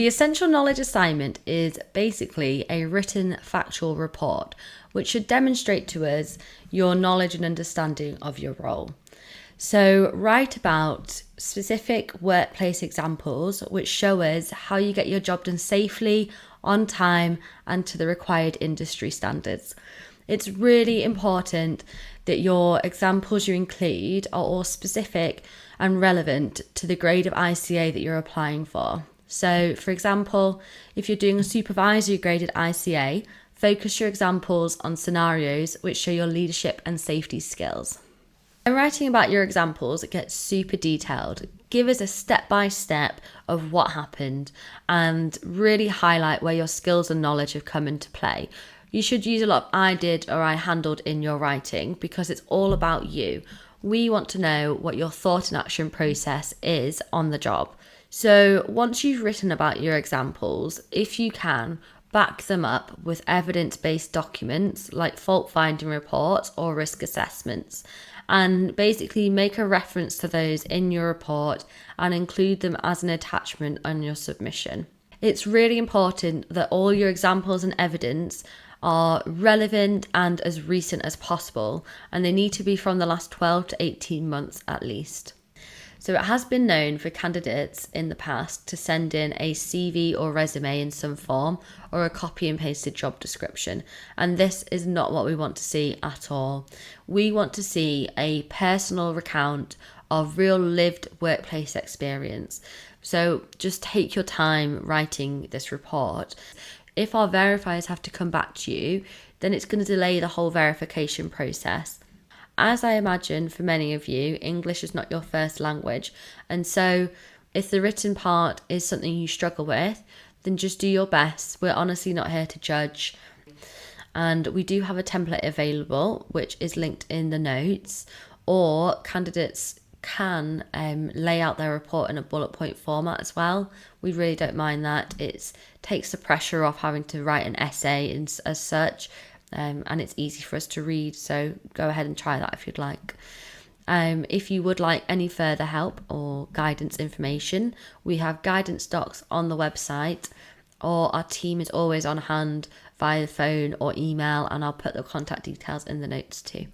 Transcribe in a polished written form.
The essential knowledge assignment is basically a written factual report, which should demonstrate to us your knowledge and understanding of your role. So write about specific workplace examples which show us how you get your job done safely, on time, and to the required industry standards. It's really important that your examples you include are all specific and relevant to the grade of ICA that you're applying for. So, for example, if you're doing a supervisory graded ICA, focus your examples on scenarios which show your leadership and safety skills. When writing about your examples, it gets super detailed. Give us a step-by-step of what happened and really highlight where your skills and knowledge have come into play. You should use a lot of I did or I handled in your writing because it's all about you. We want to know what your thought and action process is on the job. So once you've written about your examples, if you can, back them up with evidence-based documents like fault-finding reports or risk assessments, and basically make a reference to those in your report and include them as an attachment on your submission. It's really important that all your examples and evidence are relevant and as recent as possible, and they need to be from the last 12 to 18 months at least. So it has been known for candidates in the past to send in a CV or resume in some form or a copy and pasted job description. And this is not what we want to see at all. We want to see a personal recount of real lived workplace experience. So just take your time writing this report. If our verifiers have to come back to you, then it's going to delay the whole verification process. As I imagine for many of you, English is not your first language. And so if the written part is something you struggle with, then just do your best. We're honestly not here to judge. And we do have a template available, which is linked in the notes, or candidates can lay out their report in a bullet point format as well. We really don't mind that. It takes the pressure off having to write an essay as such. And it's easy for us to read, so go ahead and try that if you'd like. If you would like any further help or guidance information, we have guidance docs on the website, or our team is always on hand via phone or email, and I'll put the contact details in the notes too.